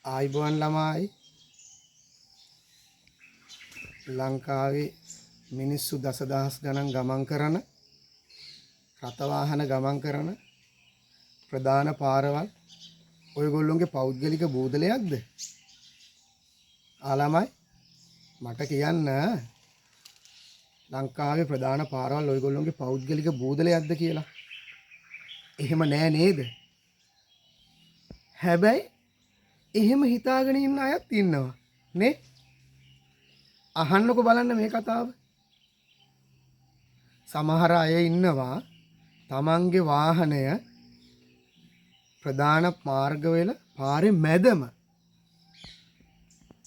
ආයිබෝන් ළමයි ලංකාවේ මිනිස්සු දසදහස් ගණන් ගමන් කරන රථ වාහන ගමන් කරන ප්‍රධාන පාරවල් ඔයගොල්ලොන්ගේ පෞද්ගලික බූදලයක්ද? ළමයි මට කියන්න ලංකාවේ ප්‍රධාන පාරවල් ඔයගොල්ලොන්ගේ පෞද්ගලික බූදලයක්ද කියලා. එහෙම නෑ නේද? හැබැයි එහෙම හිතාගෙන ඉන්න අයත් ඉන්නවා නේ. අහන්නකො බලන්න මේ කතාව. සමහර අය ඉන්නවා තමන්ගේ වාහනය ප්‍රධාන මාර්ගවල පාරේ මැදම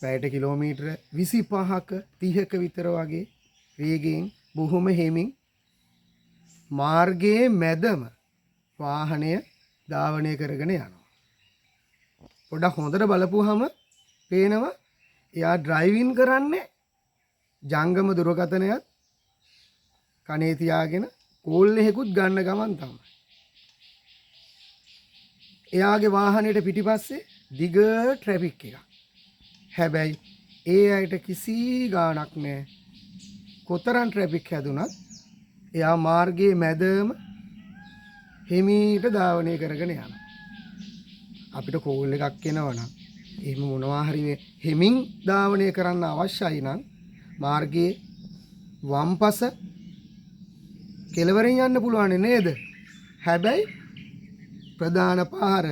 පැයට කිලෝමීටර 25ක 30ක විතර වගේ වේගයෙන් බොහොම හෙමින් මාර්ගයේ මැදම වාහනය ධාවනය කරගෙන යනවා. පොඩ්ඩක් හොඳට බලපුවහම පේනවා එයා ඩ්‍රයිවිං කරන්නේ ජංගම දුරකථනයත් කනේ තියාගෙන කෝල් එකකුත් ගන්න ගමන් තමයි. එයාගේ වාහනේට පිටිපස්සේ දිග ට්‍රැෆික් එකක්. හැබැයි ඒ අයට කිසි ගාණක් නැහැ. කොතරම් ට්‍රැෆික් හැදුනත් එයා මාර්ගයේ මැදම හිමීට ධාවනය කරගෙන යනවා. අපිට කෝල් එකක් එනවනම් එහෙම මොනවා හරි හිමින් ධාවනය කරන්න අවශ්‍යයි නම් මාර්ගයේ වම්පස කෙළවරින් යන්න පුළුවන් නේද? හැබැයි ප්‍රධාන පාර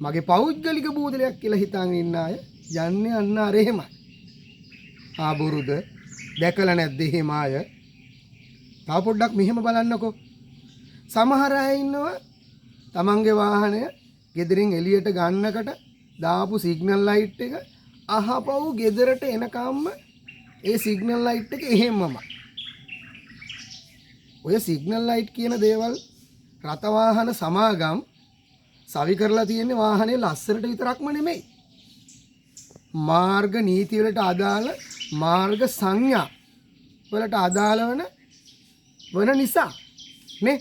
මගේ පෞද්ගලික බූදලයක් කියලා හිතාගෙන ඉන්න අය යන්නේ අන්න අර එහෙමයි. ආබුරුද දැකලා නැද්ද එහෙම අය? තව පොඩ්ඩක් මෙහෙම බලන්නකෝ. සමහර අය ඉන්නවා තමන්ගේ වාහනය ගෙදරින් එළියට ගන්නකට දාපු සිග්නල් ලයිට් එක අහපව් ගෙදරට එනකම්ම ඒ සිග්නල් ලයිට් එක එහෙමම. ඔය සිග්නල් ලයිට් කියන දේවල් රථ වාහන සමාගම් සවි කරලා තියෙන්නේ වාහනේ ලස්සනට විතරක්ම නෙමෙයි. මාර්ග නීති වලට අදාළ මාර්ග සංඥා වලට අදාළ වන නිසා නේ.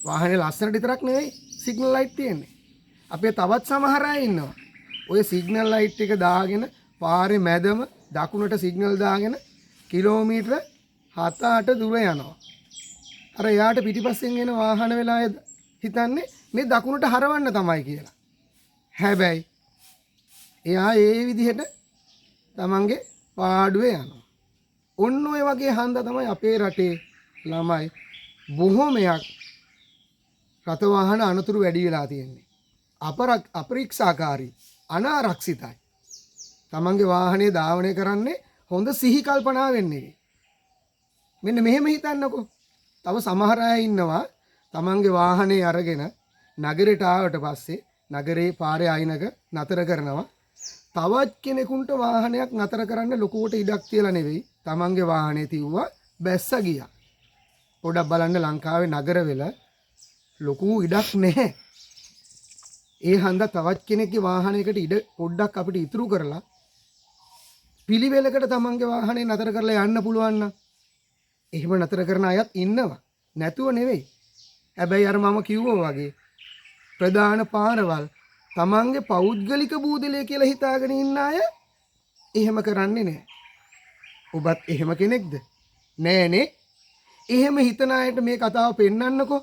වාහනේ ලස්සනට විතරක් නෙවෙයි සිග්නල් ලයිට් තියෙන්නේ. අපේ තවත් සමහර අය ඉන්නවා ඔය සිග්නල් ලයිට් එක දාගෙන පාරේ මැදම දකුණට සිග්නල් දාගෙන කිලෝමීටර 7-8 දුර යනවා. අර එයාට පිටිපස්සෙන් එන වාහන වෙලා හිතන්නේ මේ දකුණට හරවන්න තමයි කියලා. හැබැයි එයා ඒ විදිහට තමන්ගේ පාඩුවේ යනවා. ඔන්න ඔය වගේ හන්ද තමයි අපේ රටේ ළමයි බොහොමයක් රථ වාහන අනතුරු වැඩි වෙලා තියෙන්නේ. අපරීක්ෂාකාරී අනාරක්ෂිතයි. තමන්ගේ වාහනේ ධාවනය කරන්නේ හොඳ සිහි කල්පනාවෙන් නෙවෙයි. මෙන්න මෙහෙම හිතන්නකෝ. තව සමහර අය ඉන්නවා තමන්ගේ වාහනේ අරගෙන නගරයට ආවට පස්සේ නගරේ පාරේ අයිනක නතර කරනවා. තවත් කෙනෙකුට වාහනයක් නතර කරන්න ලොකුවට ඉඩක් තියලා නෙවෙයි තමන්ගේ වාහනේ තියුවා බැස්ස ගියා. පොඩක් බලන්න ලංකාවේ නගරවල ලොකු ඉඩක් නැහැ. ඒ හන්ද තවත් කෙනෙක්ගේ වාහනයකට ඉඩ පොඩ්ඩක් අපිට ඉතුරු කරලා පිළිවෙලකට තමන්ගේ වාහනේ නතර කරලා යන්න පුළුවන් නම් එහෙම නතර කරන අයත් ඉන්නවා. නැතුව නෙවෙයි. හැබැයි අර මම කිව්වා වගේ ප්‍රධාන පාරවල් තමන්ගේ පෞද්ගලික බූදලය කියලා හිතාගෙන ඉන්න අය එහෙම කරන්නේ නැහැ. ඔබත් එහෙම කෙනෙක්ද? නෑනේ. එහෙම හිතන අයට මේ කතාව පෙන්නන්නකෝ.